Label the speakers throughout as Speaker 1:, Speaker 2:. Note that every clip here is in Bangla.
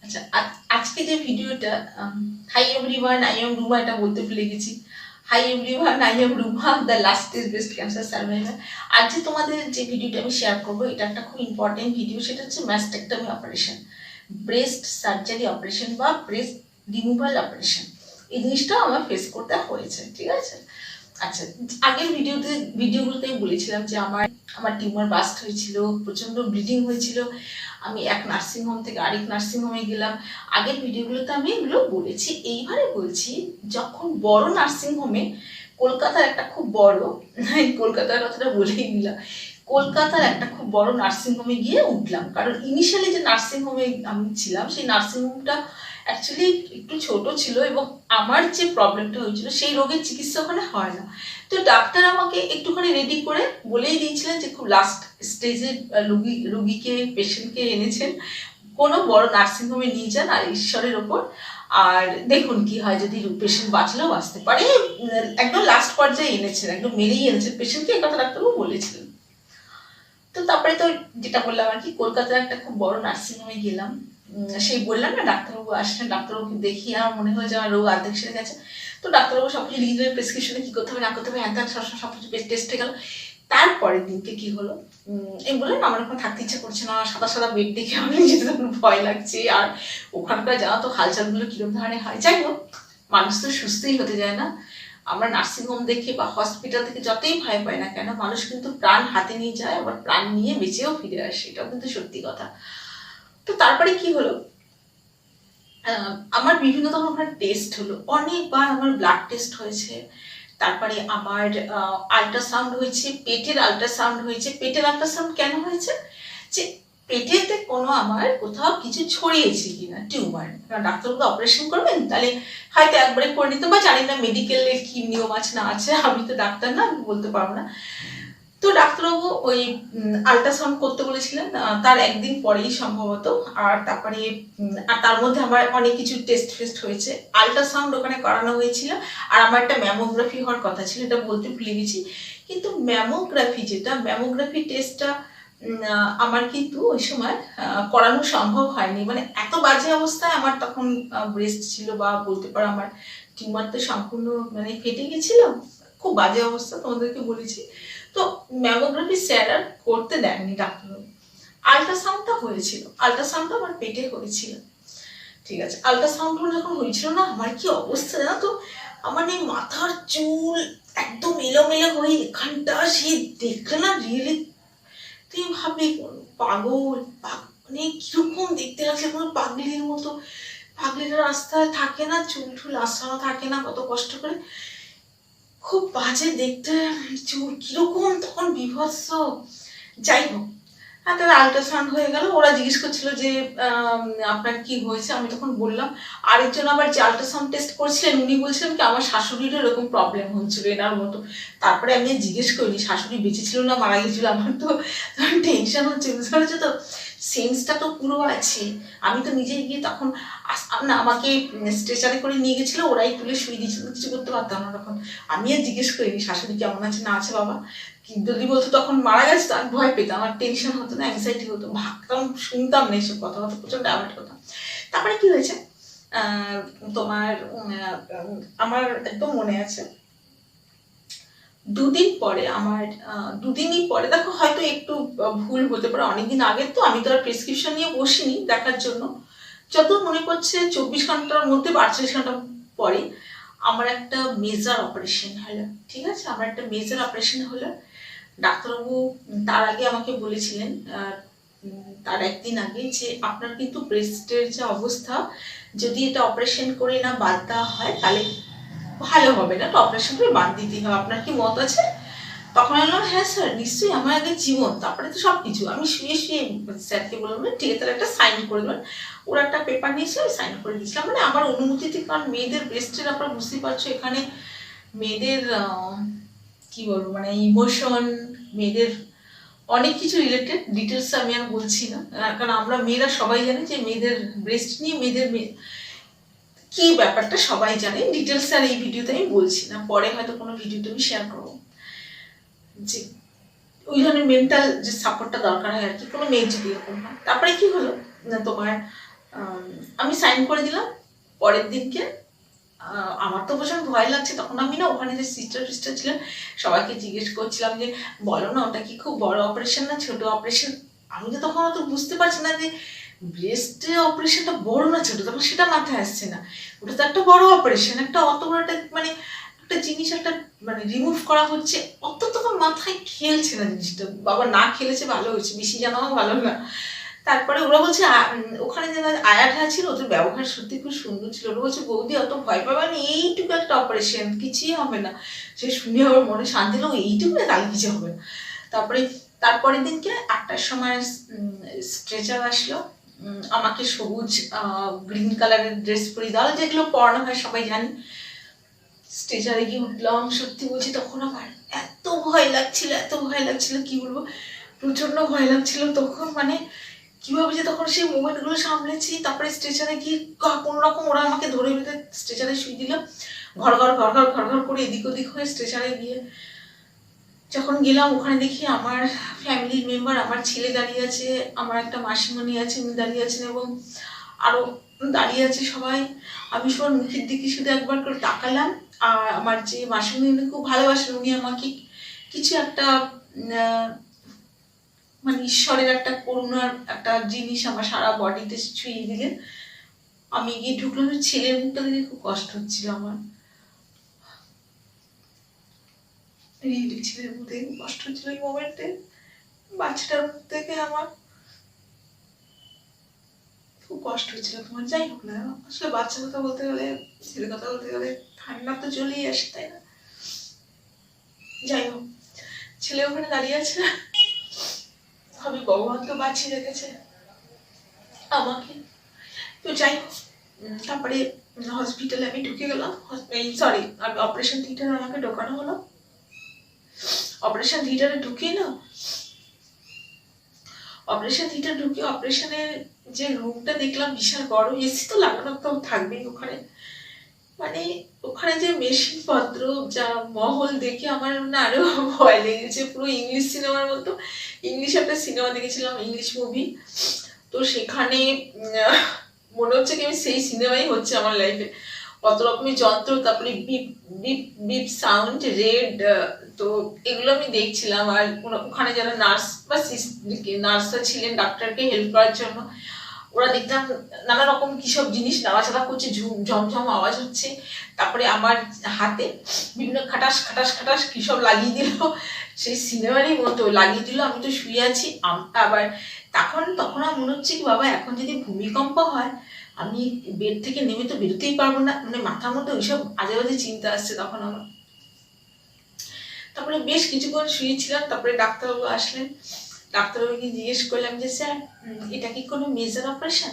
Speaker 1: আচ্ছা, আজকে যে ভিডিওটা hi everyone, I am Ruma, এটা বলতে ভুলে গেছি। Hi everyone, I am Ruma, the last stage breast cancer survivor. আজ যে তোমাদের যে ভিডিওটা আমি শেয়ার করবো, এটা একটা খুব ইম্পর্টেন্ট ভিডিও। সেটা হচ্ছে mastectomy operation, breast surgery operation বা ব্রেস্ট রিমুভাল অপারেশন। এই জিনিসটা আমার ফেস করতে হয়েছে, ঠিক আছে। আচ্ছা, আগের ভিডিওগুলোতে আমি বলেছিলাম যে আমার আমার টিউমার বাস্ট হয়েছিল, প্রচন্ড ব্লিডিং হয়েছিল, আমি এক নার্সিংহোম থেকে আরেক নার্সিংহোমে গেলাম। আগের ভিডিওগুলোতে আমি এগুলো বলেছি। এইবারে বলছি, যখন বড় নার্সিংহোমে, কলকাতার একটা খুব বড়, কলকাতার কথাটা বলেই দিলাম, কলকাতার একটা খুব বড় নার্সিংহোমে গিয়ে উঠলাম। কারণ ইনিশিয়ালি যে নার্সিংহোমে আমি ছিলাম, সেই নার্সিংহোমটা অ্যাকচুয়ালি একটু ছোট ছিল এবং আমার যে প্রবলেমটা হয়েছিল সেই রোগের চিকিৎসা ওখানে হয় না। তো ডাক্তার আমাকে একটুখানি রেডি করে বলেই দিয়েছিলেন যে খুব লাস্ট স্টেজে রুগীকে, পেশেন্টকে এনেছেন, কোনো বড় নার্সিংহোমে নিয়ে যান আর ঈশ্বরের ওপর, আর দেখুন কি হয়, যদি পেশেন্ট বাঁচলেও বাঁচতে পারে। একদম লাস্ট পর্যায়ে এনেছেন, একদম মেরেই এনেছেন পেশেন্টকে, এই কথা ডাক্তারবাবু বলেছিলেন। তো তারপরে তো যেটা বললাম আর কি, কলকাতার একটা খুব বড় নার্সিংহোমে গেলাম। সেই বললাম না, ডাক্তারবাবু আসছেন, ডাক্তারবাবুকে দেখিয়ে আমার মনে হয় যে আমার রোগ অর্ধেক সেরে গেছে। তো ডাক্তারবাবু সবকিছু লিখে দেবেন, প্রেসক্রিপশনে কি করতে হবে না করতে হবে, হ্যান ত্যান সবকিছু টেস্ট হয়ে গেল। তারপরের দিনকে কি হলো, আমি বললাম আমার এখন থাকতে ইচ্ছা করছে না, সাদা সাদা বেড দেখে আমি নিজের ভয় লাগছে, আর ওখানকার জানা তো হালচালগুলো কিরম ধরনের হয়। যাই হোক, মানুষ তো সুস্থই হতে যায় না। আমরা নার্সিংহোম দেখে বা হসপিটাল থেকে যতই ভয় পাই না কেন, মানুষ কিন্তু প্রাণ হাতে নিয়ে যায়, আবার প্রাণ নিয়ে বেঁচেও ফিরে আসে, এটাও কিন্তু সত্যি কথা। তো তারপরে কি হলো, আমার বিভিন্ন ধরনের টেস্ট হলো, অনেকবার আমার ব্লাড টেস্ট হয়েছে, তারপরে আমার আল্ট্রাসাউন্ড হয়েছে, পেটের আল্ট্রাসাউন্ড হয়েছে। পেটের আল্ট্রাসাউন্ড কেন হয়েছে, যে পেটেতে কোনো আমার কোথাও কিছু ছড়িয়েছে কিনা টিউমার। ডাক্তারবাবু অপারেশন করবেন, তাহলে হয়তো একবারে করে নিতে, বা জানি না মেডিকেলের কি নিয়ম আছে না আছে, আমি তো ডাক্তার না, আমি বলতে পারবো না। তো ডাক্তারবাবু ওই আল্ট্রাসাউন্ড করতে বলেছিলেন, তার একদিন পরেই সম্ভবত। আর তারপরে আর তার মধ্যে আমার অনেক কিছু টেস্ট ফেস্ট হয়েছে, আল্ট্রাসাউন্ড ওখানে করানো হয়েছিল। আর আমার একটা ম্যামোগ্রাফি হওয়ার কথা ছিল, এটা বলতে ভুলে গেছি। কিন্তু ম্যামোগ্রাফি টেস্টটা আমার কিন্তু ওই সময় করানো সম্ভব হয়নি। মানে এত বাজে অবস্থায় আমার তখন ব্রেস্ট ছিল, বা বলতে পারো আমার টিউমার তো সম্পূর্ণ মানে ফেটে গেছিল, খুব বাজে অবস্থা, তোমাদেরকে বলেছি। তো ম্যামোগ্রাফি স্যার আর করতে দেননি ডাক্তারবাবু। আল্ট্রাসাউন্ডটা হয়েছিল, আল্ট্রাসাউন্ডটা আমার পেটে হয়েছিল, ঠিক আছে। আল্ট্রাসাউন্ড যখন হয়েছিল না, আমার কি অবস্থা জানো তো, আমার এই মাথার চুল একদম এলোমেলো হয়ে এখানটা, সে দেখলে না রিয়েলি তুই ভাববি পাগল, মানে কিরকম দেখতে লাগছে, কোনো পাগলির মতো। পাগলিরা রাস্তায় থাকে না, চুল টুল আসানো থাকে না, কত কষ্ট করে, খুব বাজে দেখতে চুল, কিরকম তখন বিভৎস। যাই হোক, হ্যাঁ, তাহলে আল্ট্রাসাউন্ড হয়ে গেল। ওরা জিজ্ঞেস করছিল যে আপনার কি হয়েছে, আমি তখন বললাম। আরেকজন আবার যে আল্ট্রাসাউন্ড টেস্ট করছিলেন, উনি বলছিলেন কি আমার শাশুড়িরও এরকম প্রবলেম হচ্ছিল এনার মতো। তারপরে আমি জিজ্ঞেস করিনি শাশুড়ি বেঁচে ছিল না মারা গেছিল, আমার তো টেনশন হচ্ছে, বুঝতে পারছো তো, সেন্সটা তো পুরো আছে। আমি তো নিজেই গিয়ে তখন না, আমাকে স্ট্রেচারে করে নিয়ে গেছিলো, ওরাই তুলে শুয়ে দিয়েছিল, কিছু করতে পারতাম না তখন। আমি আর জিজ্ঞেস করিনি শাশুড়ি কেমন আছে না আছে বাবা, যদি বলতো তখন মারা গেছে, তো আমি ভয় পেতাম, আমার টেনশন হতো না, অ্যাংজাইটি হতো, ভাবতাম, শুনতাম না এইসব কথাবার্তা, প্রচন্ড অ্যাভয়েড করতাম। তারপরে কি হয়েছে, তোমার আমার একদম মনে আছে, দুদিনই পরে দেখো, হয়তো একটু ভুল হতে পারে, অনেকদিন আগে তো, আমি তো আর প্রেসক্রিপশন নিয়ে বসিনি দেখার জন্য। যত মনে পড়ছে 24 ঘন্টার মধ্যে বা 48 ঘন্টা পরে আমার একটা মেজর অপারেশন হলো, ঠিক আছে। আমার একটা মেজর অপারেশন হলো। ডাক্তারবাবু তার আগে আমাকে বলেছিলেন, তার একদিন আগে, যে আপনার কিন্তু ব্রেস্টের যে অবস্থা, যদি এটা অপারেশন করে না বাদ দেওয়া হয় তাহলে ভালো হবে না, তো অপারেশন করে বাদ দিতেই হবে, আপনার কি মত আছে? তখন আমি বললাম হ্যাঁ স্যার নিশ্চয়ই, আমার আগে জীবন, তারপরে তো সব কিছু। আমি শুয়ে শুয়ে স্যারকে বললাম ঠিক আছে তাহলে একটা সাইন করে দেবেন। ওরা একটা পেপার নিয়েছে, আমি সাইন করে দিয়েছিলাম, মানে আমার অনুমতিতে। কারণ মেয়েদের ব্রেস্টের আপনারা বুঝতেই পারছো, এখানে মেয়েদের কি বলবো, মানে ইমোশন, মেয়েদের অনেক কিছু রিলেটেড ডিটেলস আমি আর বলছি না, কারণ আমরা মেয়েরা সবাই জানি যে মেয়েদের ব্রেস্ট নিয়ে মেয়েদের কি ব্যাপারটা সবাই জানে, ডিটেলস আর এই ভিডিওতে আমি বলছি না, পরে হয়তো কোনো ভিডিওতে আমি শেয়ার করবো। যে ওই ধরনের মেন্টাল যে সাপোর্টটা দরকার হয় আর কি, কোনো মেয়ের যদি এরকম হয়। তারপরে কি হলো, তোমার আমি সাইন করে দিলাম। পরের দিনকে আমার তো প্রচন্ড ভয় লাগছে, তখন আমি না ওখানে যে সিস্টার ছিলেন সবাইকে জিজ্ঞেস করছিলাম যে বলো না ওটা কি খুব বড় অপারেশন না ছোট অপারেশন। আমি তো তখন অত বুঝতে পারছি না যে ব্রেস্ট অপারেশনটা বড় না ছোট, তখন সেটা মাথায় আসছে না। ওটা তো একটা বড় অপারেশন, একটা অত বড় একটা মানে একটা জিনিস একটা মানে রিমুভ করা হচ্ছে, অত তখন মাথায় খেলছে না জিনিসটা। বাবা না খেলেছে ভালো হয়েছে, বেশি জানাও ভালো না। তারপরে ওরা বলছে ওখানে যে আয়াটা ছিল ওদের ব্যবহার সত্যি খুব সুন্দর ছিল। ওরা বলছে বৌদি অত ভয় পাবে না, এইটুকু একটা অপারেশন কিছুই হবে না। সে শুনে আমার মনে শান্তি হলো, এইটুকু তাহলে কিছু হবে না। তারপরের দিনকে 8টার সময় স্ট্রেচার আসলো। আমাকে সবুজ গ্রিন কালারের ড্রেস পরিয়ে দেওয়া, যেগুলো পরানো হয় সবাই জানি। স্ট্রেচারে গিয়ে উঠলাম, সত্যি বলছি তখন আমার এত ভয় লাগছিল কি বলবো, প্রচন্ড ভয় লাগছিল তখন। মানে কিভাবে যে তখন সেই মোমেন্টগুলো সামলেছি। তারপরে স্ট্রেচারে গিয়ে কোনো রকম ওরা আমাকে ধরে বেঁধে স্ট্রেচারে শুয়ে দিল, ঘর ঘর করে এদিক ওদিক হয়ে স্ট্রেচারে গিয়ে যখন গেলাম ওখানে দেখি আমার ফ্যামিলির মেম্বার, আমার ছেলে দাঁড়িয়ে আছে, আমার একটা মাসিমণি আছে উনি দাঁড়িয়ে আছেন, এবং আরো দাঁড়িয়ে আছে সবাই। আমি সবার মুখের দিকে শুধু একবার করে তাকালাম। আর আমার যে মাসিমণি উনি খুব ভালোবাসেন, উনি আমাকে কিছু একটা মানে ঈশ্বরের একটা করুণার একটা জিনিস আমার সারা বডিতে ছুঁয়ে দিলেন। আমি গিয়ে ঢুকলাম, ছেলের মুখটা দেখে খুব কষ্ট হচ্ছিল আমার, ছেলের মুখ দেখে কষ্ট হচ্ছিল এই মোমেন্টে। বাচ্চাটার মুখ থেকে আমার খুব কষ্ট হচ্ছিল তোমার। যাই হোক না, আসলে বাচ্চা কথা বলতে গেলে, ছেলে কথা বলতে গেলে ঠান্ডা তো চলেই আসে, তাই না? যাই হোক, ছেলে ওখানে দাঁড়িয়ে আছে, আমি ভগবান তো বাঁচিয়ে রেখেছে আমাকে। তো যাই হোক, তারপরে হসপিটালে আমি ঢুকে গেলাম। সরি, আমি অপারেশন থিয়েটারে আমাকে ঢোকানো হলো। অপারেশন থিয়েটারে ঢুকে না, অপারেশন থিয়েটার ঢুকে অপারেশনের যে রুমটা দেখলাম বিশাল বড়, এসি তো লাগানো তো থাকবেই ওখানে। মানে ওখানে যে মেশিন পত্র যা মহল দেখে আমার না আরো ভয় লেগেছে, পুরো ইংলিশ সিনেমার মতো। ইংলিশ একটা সিনেমা দেখেছিলাম, ইংলিশ মুভি, তো সেখানে মনে হচ্ছে কি আমি সেই সিনেমাই হচ্ছে আমার লাইফে। কত রকমের যন্ত্র, তারপরে beep beep beep sound, red, তো এগুলো আমি দেখছিলাম। আর ওখানে যারা নার্স বা নার্সরা ছিলেন ডাক্তারকে হেল্প করার জন্য, ওরা দেখতাম নানা রকম কিসব জিনিস নাড়াচাড়া করছে, ঝমঝম আওয়াজ হচ্ছে। তারপরে আমার হাতে বিভিন্ন খাটাস খাটাস খাটাস কিসব লাগিয়ে দিল, সেই সিনেমারই মতো লাগিয়ে দিল। আমি তো শুয়ে আছি। আবার তখন আমার মনে হচ্ছে কি বাবা এখন যদি ভূমিকম্প হয় আমি বেড থেকে নেমে তো বেরোতেই পারবো না, মানে মাথার মধ্যে ওইসব আজে বাজে চিন্তা আসছে তখন আমার। তারপরে বেশ কিছুক্ষণ শুয়েছিলাম। তারপরে ডাক্তারবাবু আসলেন, ডাক্তারবাবুকে জিজ্ঞেস করলাম যে স্যার এটা কি কোনো মেজর অপারেশন?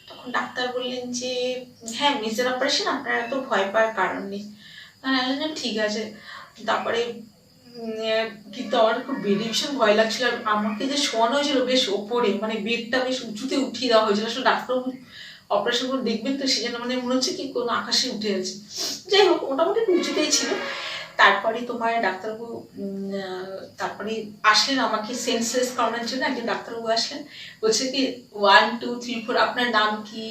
Speaker 1: তখন ডাক্তার বললেন যে হ্যাঁ মেজর অপারেশন, আপনার এত ভয় পাওয়ার কারণ নেই। ঠিক আছে। তারপরে কিন্তু আমার খুব বেডে ভীষণ ভয় লাগছিল। আর আমাকে যে শোয়ানো হয়েছিল বেশ ওপরে, মানে বেডটা বেশ উঁচুতে উঠিয়ে দেওয়া হয়েছিল। আসলে ডাক্তারবাবু অপারেশন করে দেখবেন তো, সেজন্য মানে মনে হচ্ছে কি কোনো আকাশে উঠে আছে। যাই হোক, মোটামুটি উঁচুতেই ছিল। তারপরে তোমার ডাক্তারবাবু তারপরে আসলেন আমাকে সেন্সলেস করানোর জন্য। একজন ডাক্তারবাবু আসলেন, বলছে কি 1 2 3 4 আপনার নাম কি,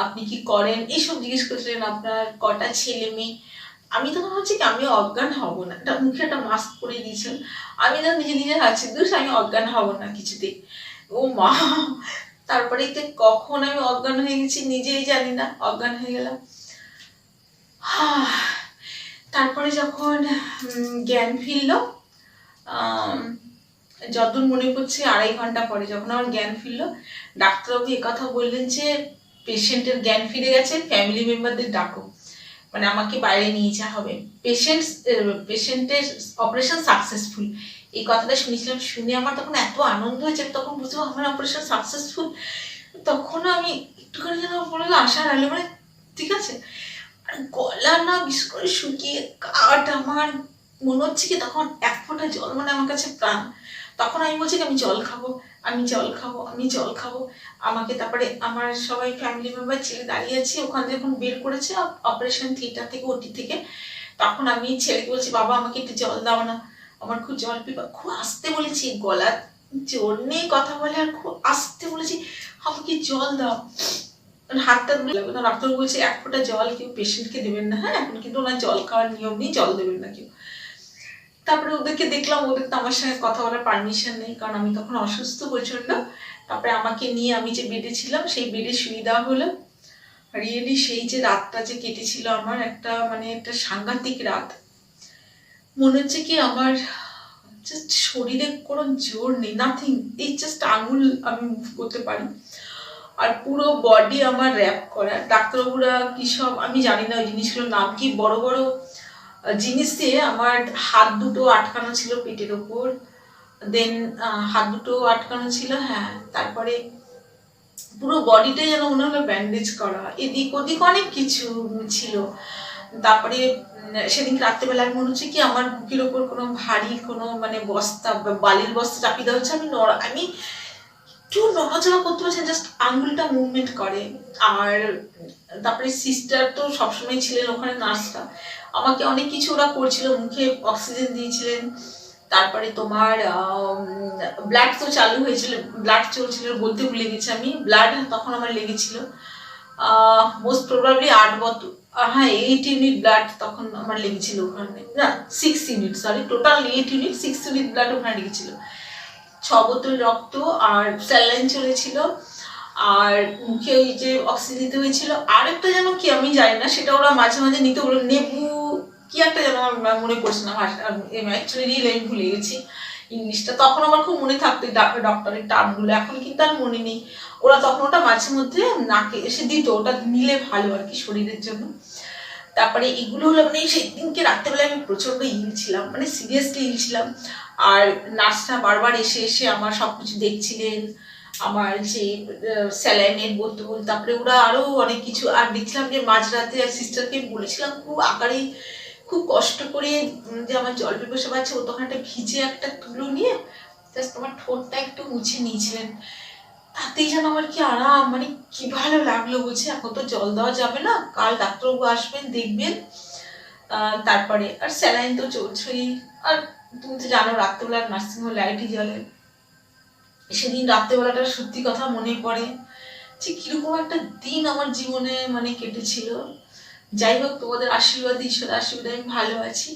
Speaker 1: আপনি কি করেন, এইসব জিজ্ঞেস করছিলেন। আপনার কটা ছেলে মেয়ে। আমি তখন ভাবছি কি আমি অজ্ঞান হব না, একটা মুখে একটা মাস্ক পরে দিয়েছেন। আমি তো নিজে ভাবছি আমি অজ্ঞান হব না কিছুতেই। ও মা, তারপরে কখন আমি অজ্ঞান হয়ে গেছি নিজেই জানি না, অজ্ঞান হয়ে গেলাম। তারপরে যখন জ্ঞান ফিরল, যতদূর মনে করছে 2.5 ঘন্টা পরে যখন আমার জ্ঞান ফিরল, ডাক্তারবাবু একথা বললেন যে পেশেন্টের জ্ঞান ফিরে গেছে, ফ্যামিলি মেম্বারদের ডাকো, মানে আমাকে বাইরে নিয়ে যাওয়া হবে, পেশেন্টের অপারেশন সাকসেসফুল। এই কথাটা শুনেছিলাম, শুনে আমার তখন এত আনন্দ হয়েছে। তখন বুঝতে আমার অপারেশন সাকসেসফুল। তখন আমি একটুখানি যেন বললো আশার আলো, মানে ঠিক আছে। আর গলা না বিশেষ করে শুকিয়ে কাঠ, আমার মনে হচ্ছে কি তখন এক ফোঁটা জল মানে আমার কাছে প্রাণ। তখন আমি বলছি আমি জল খাবো, আমি জল খাবো, আমি জল খাবো। আমাকে তারপরে আমার সবাই ফ্যামিলি মেম্বার ছেলে দাঁড়িয়ে আছে, ওখান থেকে যখন বের করেছে অপারেশন থিয়েটার থেকে, ওটি থেকে, তখন আমি ছেলেকে বলছি বাবা আমাকে একটু জল দাও না, আমার খুব জল পিপা। খুব আস্তে বলেছি, গলার জোর নেই কথা বলে, আর খুব আস্তে বলেছি আমাকে জল দাও। হাতটা লাগবে না। ডাক্তার বলছে 1 ফোঁটা জল কেউ পেশেন্টকে দেবেন না, হ্যাঁ এখন কিন্তু ওনার জল খাওয়ার নিয়ম নেই, জল দেবেন না কেউ। তারপরে ওদেরকে দেখলাম, ওদের তো আমার সঙ্গে কথা বলার পারমিশন নেই, কারণ আমি তখন অসুস্থ প্রচন্ড। তারপরে আমাকে নিয়ে আমি যে বেডে ছিলাম সেই বেডে শুয়ে দেওয়া হলো। রিয়েলি সেই যে রাতটা যে কেটেছিল আমার, একটা মানে একটা সাংঘাতিক রাত। মনে হচ্ছে কি আমার জাস্ট শরীরে কোনো জোর নেই, নাথিং, এই জাস্ট আঙুল আমি মুভ করতে পারি, আর পুরো বডি আমার র্যাপ করা। ডাক্তারবাবুরা কি সব আমি জানি না ওই জিনিসগুলোর নাম কি, বড় বড় জিনিস দিয়ে আমার হাত দুটো আটকানো ছিল পেটের ওপর, দেন হাত দুটো আটকানো ছিল, হ্যাঁ। তারপরে পুরো বডিটাই যেন মনে হলো ব্যান্ডেজ করা, এদিক ওদিক অনেক কিছু ছিল। তারপরে সেদিন রাত্রেবেলায় মনে হচ্ছে কি আমার বুকের ওপর কোনো ভারী কোনো মানে বস্তা, বালির বস্তা চাপিয়ে দেওয়া হচ্ছে। আমি একটু নড়াচড়া করতে পারছি, জাস্ট আঙ্গুলটা মুভমেন্ট করে। আর তারপরে সিস্টার তো সবসময় ছিলেন ওখানে, নার্সরা আমাকে অনেক কিছু ওরা করছিল, মুখে অক্সিজেন দিয়েছিলেন। তারপরে তোমার ব্লাড তো চালু হয়েছিল, ব্লাড চলছিল, বলতে ভুলে গেছি আমি, ব্লাড তখন আমার লেগেছিল মোস্ট প্রবাবলি 8 বোতল, হ্যাঁ 8 ইউনিট ব্লাড তখন আমার লেগেছিল ওখানে, না 6 unit, sorry total 8 unit, 6 unit blood ওখানে লেগেছিল। 6 বোতল রক্ত আর স্যালাইন চলেছিল, আর মুখে ওই যে অক্সিজেন দিতে হয়েছিল। আর একটা যেন কি আমি জানি না, সেটা ওরা মাঝে মাঝে নিতে বললো, নেবু কি একটা যেন আমার মনে পড়ছে না, অ্যাকচুয়ালি রিয়েল আমি ভুলে গেছি ইংলিশটা। তখন আমার খুব মনে থাকতো ডক্টরের টার্মগুলো, এখন কিন্তু আর মনে নেই। ওরা তখন ওটা মাঝে মধ্যে নাকে এসে দিত, ওটা নিলে ভালো আর কি শরীরের জন্য। তারপরে এগুলো হলো মানে সেদিনকে রাত্রেবেলায় আমি প্রচন্ড ইল ছিলাম, মানে সিরিয়াসলি ইল ছিলাম। আর নার্সটা বারবার এসে এসে আমার সবকিছু দেখছিলেন, আমার যে স্যালাইনের বোতল, তারপরে ওরা আরো অনেক কিছু। আর দেখছিলাম যে মাঝরাতে আর সিস্টারকে বলেছিলাম খুব আকারে, খুব কষ্ট করে যে আমার জল পিপাসা পাচ্ছে, ও তখন একটা ভিজে একটা তুলো নিয়ে জাস্ট তোমার ঠোঁটটা একটু মুছে নিয়েছিলেন। তাতেই যেন আমার কি আরাম, মানে কি ভালো লাগলো। বলছে এখন তো জল দেওয়া যাবে না, কাল ডাক্তারবাবু আসবেন দেখবেন। তারপরে আর স্যালাইন তো চলছেই। আর তুমি তো জানো রাত্রেবেলা নার্সিংহোম লাইটই জ্বলে। সেদিন রাত্রেবেলাটা সত্যি কথা মনে পড়ে যে কিরকম একটা দিন আমার জীবনে মানে কেটেছিল। যাই হোক, তোমাদের আশীর্বাদ, ঈশ্বরের আশীর্বাদে আমি ভালো আছি।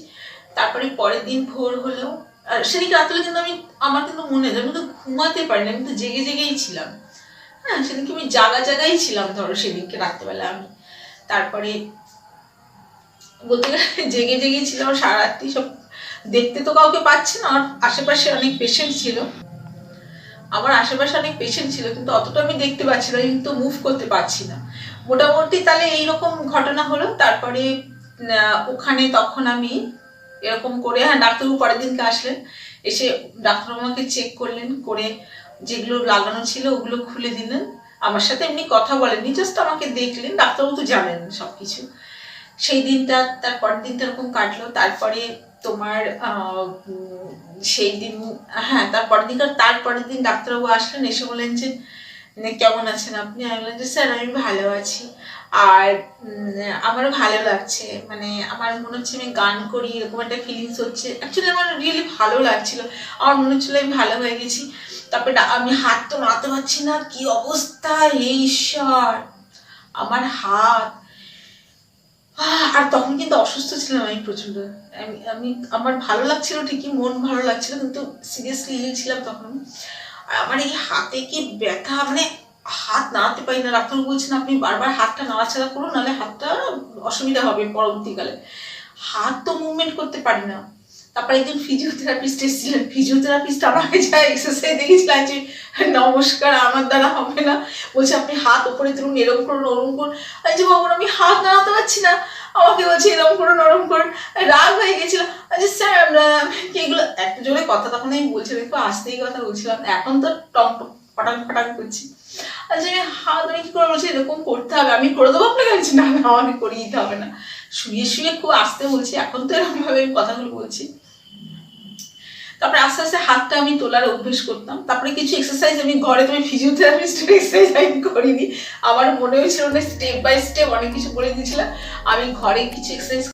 Speaker 1: তারপরে পরের দিন ভোর হলো, আর সেদিন রাত্রে কিন্তু আমার কিন্তু মনে হয় আমি তো ঘুমাতে পারিনি, আমি তো জেগে জেগেই ছিলাম। হ্যাঁ সেদিনকে আমি জাগাই ছিলাম, ধরো সেদিনকে রাত্রেবেলা আমি। তারপরে বলতে গেলে জেগে জেগেই ছিলাম সারা রাত্রি। সব দেখতে তো কাউকে পাচ্ছি না, আর আশেপাশে অনেক পেশেন্ট ছিল, কিন্তু অতটা আমি দেখতে পাচ্ছি না, কিন্তু মুভ করতে পারছি না মোটামুটি। তাহলে এইরকম ঘটনা হলো। তারপরে ওখানে তখন আমি এরকম করে, হ্যাঁ ডাক্তারবাবু পরের দিনকে আসলেন, এসে ডাক্তারবাবু আমাকে চেক করলেন, করে যেগুলো লাগানো ছিল ওগুলো খুলে দিলেন। আমার সাথে এমনি কথা বলেননি, জাস্ট আমাকে দেখলেন, ডাক্তারবাবু তো জানেন সবকিছু। সেই দিনটা, তার পরের দিনটা এরকম কাটলো। তারপরে তোমার সেই দিন, হ্যাঁ তারপরের দিন ডাক্তারবাবু আসলেন, এসে বললেন যে কেমন আছেন আপনি? আমি বললাম যে স্যার আমি ভালো আছি, আর আমারও ভালো লাগছে, মানে আমার মনে হচ্ছে আমি গান করি, এরকম একটা ফিলিংস হচ্ছে। অ্যাকচুয়ালি আমার রিয়েলি ভালো লাগছিল, আমার মনে হচ্ছিল আমি ভালো হয়ে গেছি। তারপরে আমি হাত তো নাড়াতে পারছি না, কি অবস্থা, এই ঈশ্বর আমার হাত। আর তখন কিন্তু অসুস্থ ছিলাম আমি প্রচন্ড। আমি আমার ভালো লাগছিল ঠিকই, মন ভালো লাগছিল, কিন্তু সিরিয়াসলি ইল ছিলাম তখন। আর আমার এই হাতে কি ব্যথা, মানে হাত নাড়াতে পারি না। ডাক্তার বলছেন আপনি বারবার হাতটা নাড়াচাড়া করুন, নাহলে হাতটা অসুবিধা হবে পরবর্তীকালে। হাত তো মুভমেন্ট করতে পারি না। তারপরে একজন ফিজিওথেরাপিস্ট এসেছিলেন, ফিজিওথেরাপিস্ট আমাকে যা এক্সারসাইজ দেখেছিলেন যে নমস্কার আমার দ্বারা হবে না, বলছে আপনি হাত উপরে তুলুন, এরকম করুন, ওরম করুন। যে বাবুর আমি হাত নাড়াতে পারছি না, আমাকে বলছে এরকম করুন, ওরম করুন। রাগ হয়ে গেছিল। আচ্ছা স্যার এগুলো এত জোরে কথা তখন আমি বলছি, দেখো আসতেই কথা বলছিলাম, এখন তো টং টং ফটাং ফটাং করছি। আচ্ছা আমি হাত আমি কি করে বলছি এরকম করতে হবে, আমি করে দেবো আপনাকে? বলছি না না আমাকে করিয়ে দিতে হবে না। শুয়ে শুয়ে খুব আসতে বলছি, এখন তো এরকম ভাবে আমি কথাগুলো বলছি। তারপরে আস্তে আস্তে হাতটা আমি তোলার অভ্যেস করতাম। তারপরে কিছু এক্সারসাইজ আমি ঘরে, তুমি ফিজিওথেরাপিস্টের এক্সারসাইজ আমি করিনি, আমার মনে হয়েছিল স্টেপ বাই স্টেপ অনেক কিছু বলে দিয়েছিলাম। আমি ঘরে কিছু এক্সারসাইজ